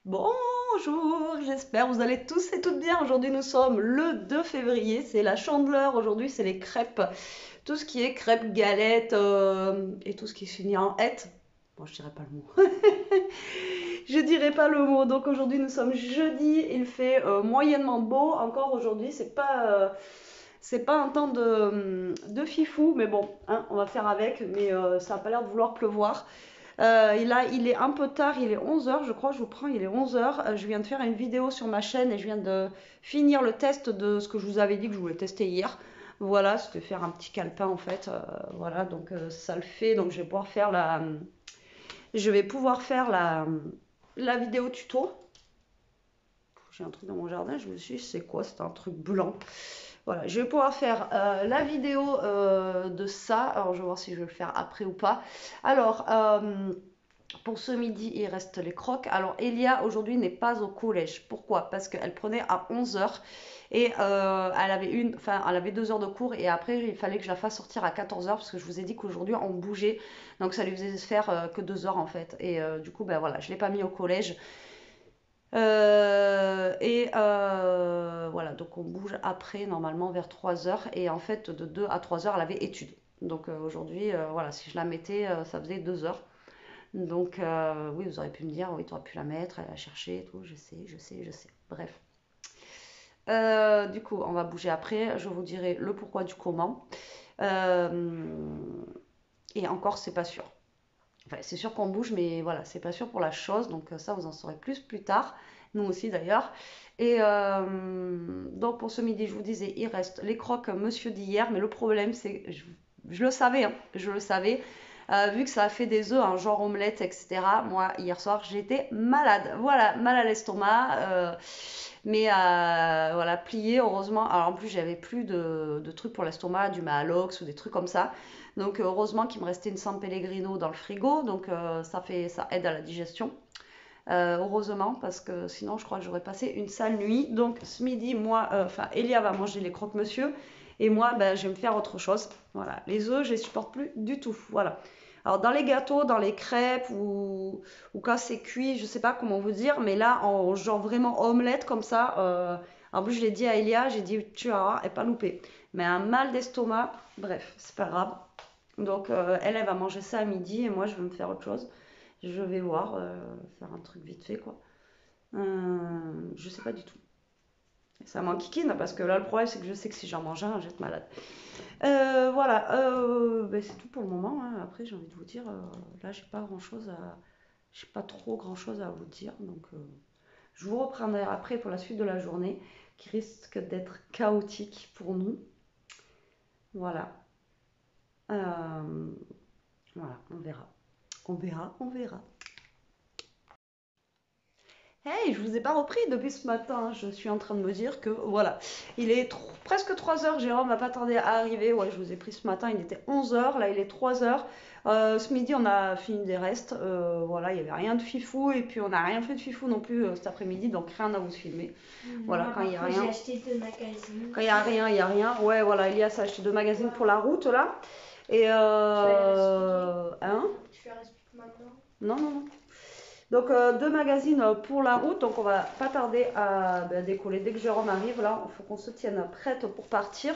Bonjour, j'espère que vous allez tous et toutes bien. Aujourd'hui nous sommes le 2 février, c'est la Chandeleur. Aujourd'hui c'est les crêpes, tout ce qui est crêpes, galettes et tout ce qui finit en ette. Bon, je dirais pas le mot. Je dirais pas le mot. Donc aujourd'hui nous sommes jeudi, il fait moyennement beau. Encore aujourd'hui, c'est pas un temps de fifou, mais bon, hein, on va faire avec. Mais ça a pas l'air de vouloir pleuvoir. Là, il est un peu tard, il est 11 h, je crois, je vous prends, il est 11 h. Je viens de faire une vidéo sur ma chaîne et je viens de finir le test de ce que je vous avais dit que je voulais tester hier. Voilà, c'était faire un petit calepin en fait. Voilà, donc ça le fait. Donc je vais pouvoir faire la vidéo tuto. J'ai un truc dans mon jardin, je me suis dit, c'est quoi? C'est un truc blanc. Voilà, je vais pouvoir faire la vidéo de ça. Alors, je vais voir si je vais le faire après ou pas. Alors, pour ce midi, il reste les croques. Alors, Elia, aujourd'hui, n'est pas au collège. Pourquoi? Parce qu'elle prenait à 11 h et elle avait 2 heures de cours. Et après, il fallait que je la fasse sortir à 14 h parce que je vous ai dit qu'aujourd'hui, on bougeait. Donc, ça lui faisait faire que 2 heures en fait. Et du coup, ben voilà, je ne l'ai pas mis au collège. Voilà, donc on bouge après, normalement vers 3 heures. Et en fait, de 2 à 3 heures, elle avait études. Donc aujourd'hui, voilà, si je la mettais, ça faisait 2 heures. Donc oui, vous auriez pu me dire, oui, tu aurais pu la mettre, elle a cherché et tout. Je sais, je sais, je sais. Bref. Du coup, on va bouger après. Je vous dirai le pourquoi du comment. Euh, et encore, c'est pas sûr. Enfin, c'est sûr qu'on bouge, mais voilà, c'est pas sûr pour la chose. Donc ça, vous en saurez plus tard. Nous aussi d'ailleurs. Et donc pour ce midi, je vous disais, il reste les croques monsieur d'hier. Mais le problème, c'est, je le savais, hein, je le savais. Vu que ça a fait des œufs, un genre omelette, etc. Moi, hier soir, j'étais malade. Voilà, mal à l'estomac. Mais voilà, plié, heureusement. Alors en plus, j'avais plus de trucs pour l'estomac, du Maalox ou des trucs comme ça. Donc heureusement qu'il me restait une San Pellegrino dans le frigo. Donc ça aide à la digestion. Heureusement, parce que sinon, je crois que j'aurais passé une sale nuit. Donc ce midi, moi, Elia va manger les croque-monsieur. Et moi, ben, je vais me faire autre chose. Voilà, les œufs, je les supporte plus du tout. Voilà. Alors dans les gâteaux, dans les crêpes ou quand c'est cuit, je sais pas comment vous dire, mais là en genre vraiment omelette comme ça, en plus je l'ai dit à Elia, j'ai dit tu vas voir, elle pas loupé. Mais un mal d'estomac, bref, c'est pas grave. Donc elle va manger ça à midi et moi je vais me faire autre chose. Je vais voir, faire un truc vite fait quoi. Je sais pas du tout. Ça m'enquiquine parce que là le problème c'est que je sais que si j'en mange un, je vais être malade. Voilà, ben, c'est tout pour le moment, hein. Après, j'ai envie de vous dire, là, j'ai pas trop grand chose à vous dire. Donc, je vous reprendrai après pour la suite de la journée qui risque d'être chaotique pour nous. Voilà. Euh, voilà, on verra. On verra, on verra. Hey, je vous ai pas repris depuis ce matin. Je suis en train de me dire que voilà, il est presque 3 heures. Jérôme va pas tarder à arriver. Ouais, je vous ai pris ce matin. Il était 11 heures. Là, il est 3 heures. Ce midi, on a fini des restes. Voilà, il y avait rien de fifou. Et puis, on n'a rien fait de fifou non plus cet après-midi. Donc, rien à vous filmer. Voilà, Moi, quand il y a par contre, j'ai rien. acheté 2 magazines. Quand il y a rien, il y a rien. Ouais, voilà, Elias a acheté 2 magazines pour la route là. Et Tu vas les expliquer. hein? Tu leur expliques maintenant. Non, non, non. Donc 2 magazines pour la route, donc on va pas tarder à décoller. Dès que Jérôme arrive, là, il faut qu'on se tienne prête pour partir.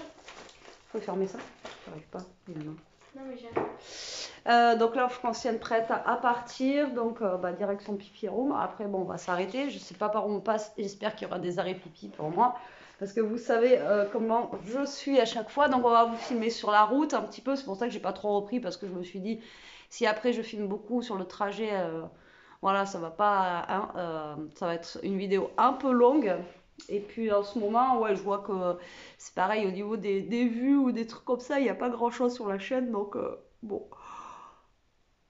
Faut fermer ça. J'arrive pas, évidemment. Non, mais j'arrive. Donc là, il faut qu'on se tienne prête à partir. Donc direction Pipi Room. Après, bon, on va s'arrêter. Je sais pas par où on passe. J'espère qu'il y aura des arrêts pipi pour moi. Parce que vous savez comment je suis à chaque fois. Donc on va vous filmer sur la route un petit peu. C'est pour ça que j'ai pas trop repris. Parce que je me suis dit, si après je filme beaucoup sur le trajet, voilà, ça va pas, hein, ça va être une vidéo un peu longue. Et puis en ce moment, ouais, je vois que c'est pareil au niveau des vues ou des trucs comme ça, il n'y a pas grand chose sur la chaîne. Donc bon,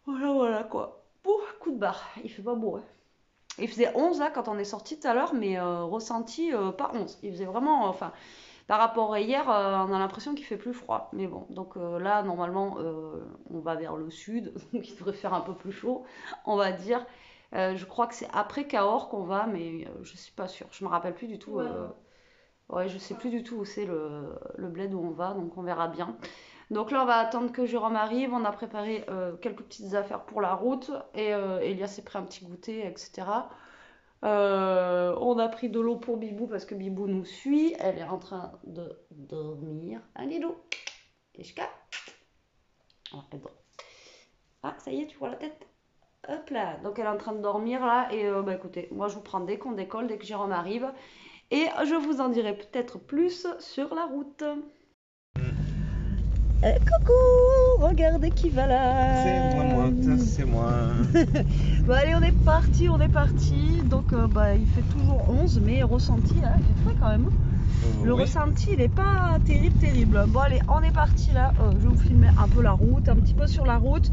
voilà, voilà quoi. Ouh, coup de barre, il fait pas beau. Hein. Il faisait 11 là quand on est sorti tout à l'heure, mais ressenti pas 11. Il faisait vraiment, enfin, par rapport à hier, on a l'impression qu'il fait plus froid. Mais bon, donc là, normalement, on va vers le sud, donc il devrait faire un peu plus chaud, on va dire. Je crois que c'est après Cahors qu'on va, mais je suis pas sûre. Je me rappelle plus du tout. Ouais, non. Ouais, je sais plus du tout où c'est le bled où on va, donc on verra bien. Donc là, on va attendre que Jérôme arrive. On a préparé quelques petites affaires pour la route et Elias s'est pris un petit goûter, etc. On a pris de l'eau pour Bibou parce que Bibou nous suit. Elle est en train de dormir. Allez, Lou. Keshka. Oh, elle dort. Ah, ça y est, tu vois la tête? Hop là. Donc elle est en train de dormir là. Et bah écoutez, moi je vous prends dès qu'on décolle, dès que Jérôme arrive. Et je vous en dirai peut-être plus sur la route. Coucou, regardez qui va là. C'est moi, c'est moi. Bon allez, on est parti. Donc bah, il fait toujours 11, mais ressenti, hein, il fait frais quand même. Le Oui. ressenti, il est pas terrible. Bon allez, on est parti là. Je vais vous filmer un peu la route, un petit peu sur la route.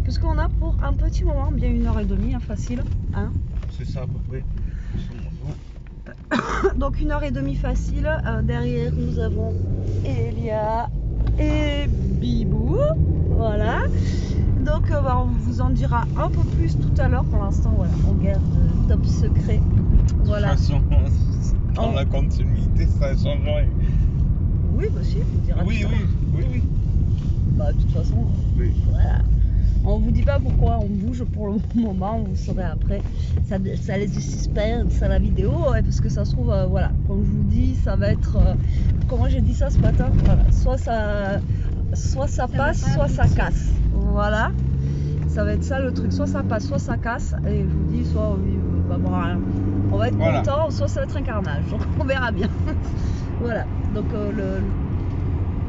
Parce qu'on a pour un petit moment, bien 1h30, hein, facile. Hein. C'est ça à peu près. Donc 1h30 facile. Derrière, nous avons Elia et Bibou. Voilà. Donc bah, on vous en dira un peu plus tout à l'heure. Pour l'instant, voilà, on garde top secret. Voilà. De toute façon, dans la continuité, ça change rien. Oui, bah si, on vous dira Oui, tout à l'heure. oui. Bah de toute façon, Oui. voilà. On vous dit pas pourquoi on bouge pour le moment, vous saurez après. Ça laisse du suspense à la vidéo, ouais, parce que ça se trouve, voilà, comme je vous dis, ça va être, comment j'ai dit ça ce matin, voilà, soit ça passe, soit ça casse, voilà. Ça va être ça le truc, soit ça passe, soit ça casse, et je vous dis, soit on va être content, soit ça va être un carnage, donc on verra bien. Voilà, donc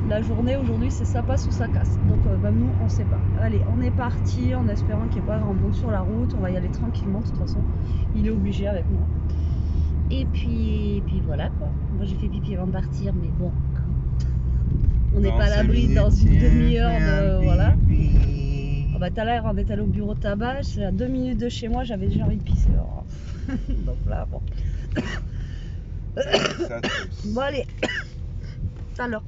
la journée aujourd'hui c'est ça passe ou ça casse, donc bah, nous on sait pas. Allez, on est parti en espérant qu'il n'y ait pas grand monde sur la route, on va y aller tranquillement, de toute façon il est obligé avec moi. Et puis voilà quoi, moi j'ai fait pipi avant de partir, mais bon, on n'est pas à l'abri dans une demi-heure de... Voilà. Oh bah tout à l'heure on est allé au bureau de tabac, c'est à 2 minutes de chez moi, j'avais déjà envie de pisser. Alors. Donc là bon. Bon allez, tout à l'heure.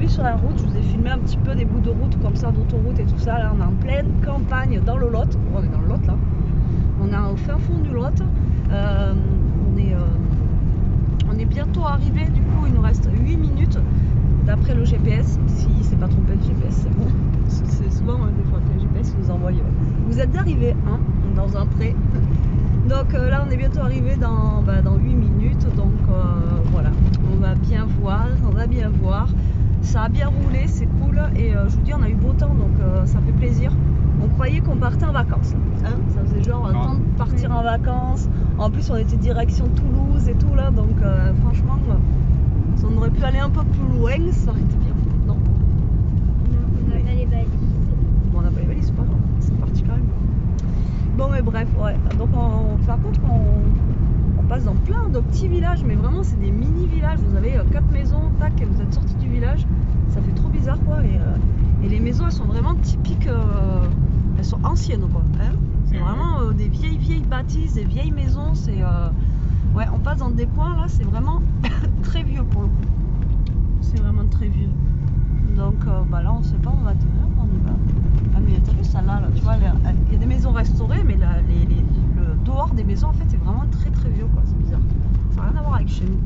Sur la route, je vous ai filmé un petit peu des bouts de route comme ça, d'autoroute et tout ça. Là, on est en pleine campagne dans le Lot. On est dans le Lot là. On est au fin fond du Lot. On est bientôt arrivé. Du coup, il nous reste 8 minutes. d'après le GPS, s'il ne s'est pas trompé de GPS, c'est bon. C'est souvent des fois que le GPS nous envoie. Vous êtes arrivés dans un pré. Donc là on est bientôt arrivé dans 8 minutes. Donc voilà, on va bien voir. Ça a bien roulé, c'est cool. Et je vous dis, on a eu beau temps, donc ça fait plaisir. On croyait qu'on partait en vacances. Hein, ça faisait genre temps de partir en vacances. En plus on était direction Toulouse et tout là. Donc franchement, si on aurait pu aller un peu plus loin, ça aurait été bien. Non, On n'a pas les balises. bon, on n'a pas les valises, c'est pas grave. C'est parti quand même. Bon mais bref, ouais. Donc par contre on passe dans plein de petits villages, mais vraiment c'est des mini villages. Vous avez 4 maisons, tac, et vous êtes sortis du village. Ça fait trop bizarre quoi. Et les maisons elles sont vraiment typiques, elles sont anciennes quoi. Hein, c'est vraiment des vieilles bâtisses, des vieilles maisons. C'est ouais, on passe dans des coins là, c'est vraiment très vieux pour le coup. C'est vraiment très vieux. Donc là on sait pas où on va tenir, on y va. Ah mais t'as vu ça là, tu vois, il y a des maisons restaurées, mais le dehors des maisons en fait c'est vraiment très très vieux quoi, c'est bizarre. Ça n'a rien à voir avec chez nous.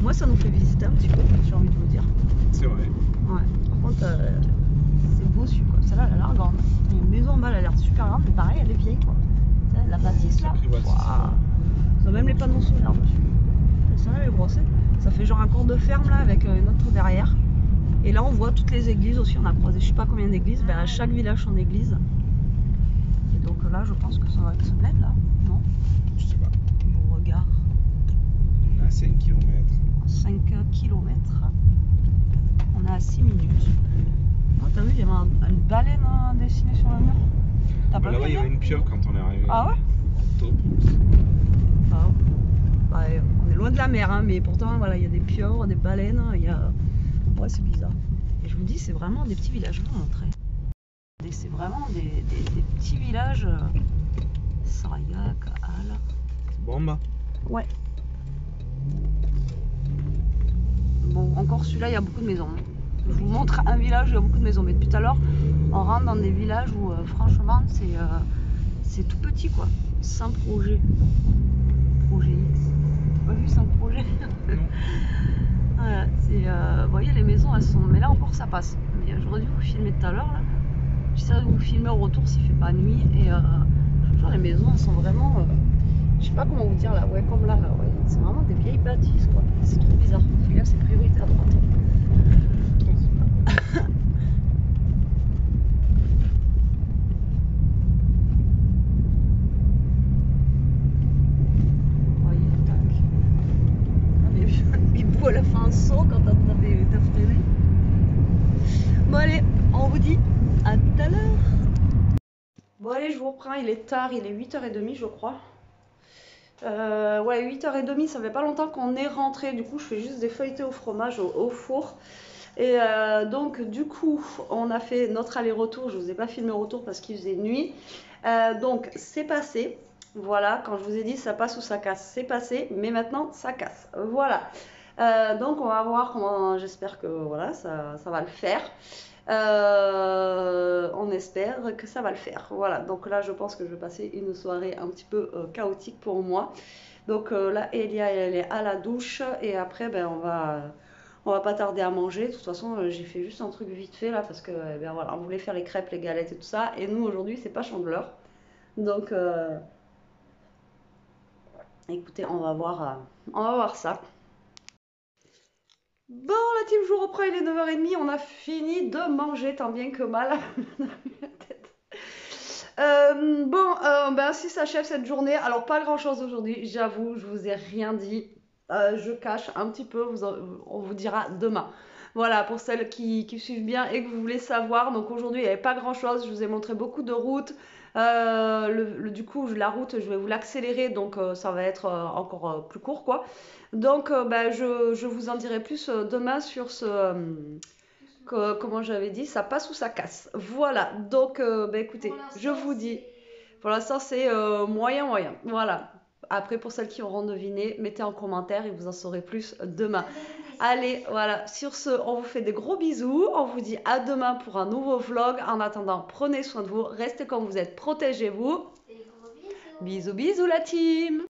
Moi ça nous fait visiter un petit peu, j'ai envie de vous dire. C'est vrai. Ouais, par contre c'est bossu quoi, celle-là elle a l'air grande. Il y a une maison en bas, elle a l'air super grande, mais pareil elle est vieille quoi. La bâtisse là, ils ont même les panneaux solaires dessus. Celle-là elle est brossée. Ça fait genre un corps de ferme là avec une autre derrière. Et là on voit toutes les églises aussi, on a croisé je sais pas combien d'églises, à chaque village son église. Et donc là je pense que ça va être ce bled là, non? Je sais pas. On regarde. On est à 5 km. 5 km. On est à 6 minutes. Oh, t'as vu, il y avait une baleine dessinée sur le mur. T'as pas vu? Là-bas il y avait une pieuvre quand on est arrivé. Ah ouais? Top. Ah, on est loin de la mer, hein, mais pourtant voilà, il y a des pieuvres, des baleines, il y a... Ouais, c'est bizarre. Et je vous dis, c'est vraiment des petits villages, je vais vous montrer. C'est vraiment des petits villages. Sarayac, Al. Bon bah. Ouais. Bon, encore celui-là, il y a beaucoup de maisons. Hein. Je vous montre un village où il y a beaucoup de maisons. Mais depuis tout à l'heure, on rentre dans des villages où, franchement, c'est tout petit, quoi. Sans projet. Projet X. T'as pas vu sans projet? Non. Voilà, vous voyez les maisons elles sont, mais là encore ça passe. Mais j'aurais dû vous filmer tout à l'heure là. J'essaierai de vous filmer au retour s'il fait pas nuit et je vous jure les maisons elles sont vraiment, je sais pas comment vous dire là, ouais comme là, ouais, c'est vraiment des vieilles bâtisses quoi. C'est trop bizarre. Celui-là c'est priorité à droite. Elle a fait un saut quand t'as freiné. Bon allez, on vous dit à tout à l'heure. Bon allez, je vous reprends, il est tard, il est 8h30 je crois. Ouais, 8h30, ça fait pas longtemps qu'on est rentré, du coup je fais juste des feuilletés au fromage au four. Et donc du coup, on a fait notre aller-retour, je vous ai pas filmé au retour parce qu'il faisait nuit. Donc c'est passé, voilà, quand je vous ai dit ça passe ou ça casse, c'est passé, mais maintenant ça casse, voilà. Donc on va voir comment, j'espère que voilà, ça va le faire. On espère que ça va le faire. Voilà, donc là je pense que je vais passer une soirée un petit peu chaotique pour moi. Donc là Elia elle est à la douche et après ben on va pas tarder à manger. De toute façon j'ai fait juste un truc vite fait là parce que ben, voilà, on voulait faire les crêpes, les galettes et tout ça. Et nous aujourd'hui c'est pas Chandeleur. Donc écoutez, on va voir ça. Bon la team, je vous reprends, il est 9h30, on a fini de manger tant bien que mal. Ainsi s'achève cette journée. Alors pas grand chose aujourd'hui, j'avoue, je vous ai rien dit. Je cache un petit peu, on vous dira demain. Voilà, pour celles qui suivent bien et que vous voulez savoir. Donc aujourd'hui, il n'y avait pas grand chose, je vous ai montré beaucoup de routes. Du coup, la route, je vais vous l'accélérer, donc ça va être encore plus court, quoi. Donc, je vous en dirai plus demain sur comment j'avais dit, ça passe ou ça casse. Voilà, donc, écoutez, je vous dis, pour l'instant, c'est moyen. Voilà. Après, pour celles qui auront deviné, mettez en commentaire et vous en saurez plus demain. Allez, voilà, sur ce, on vous fait des gros bisous. On vous dit à demain pour un nouveau vlog. En attendant, prenez soin de vous, restez comme vous êtes, protégez-vous. Bisous la team!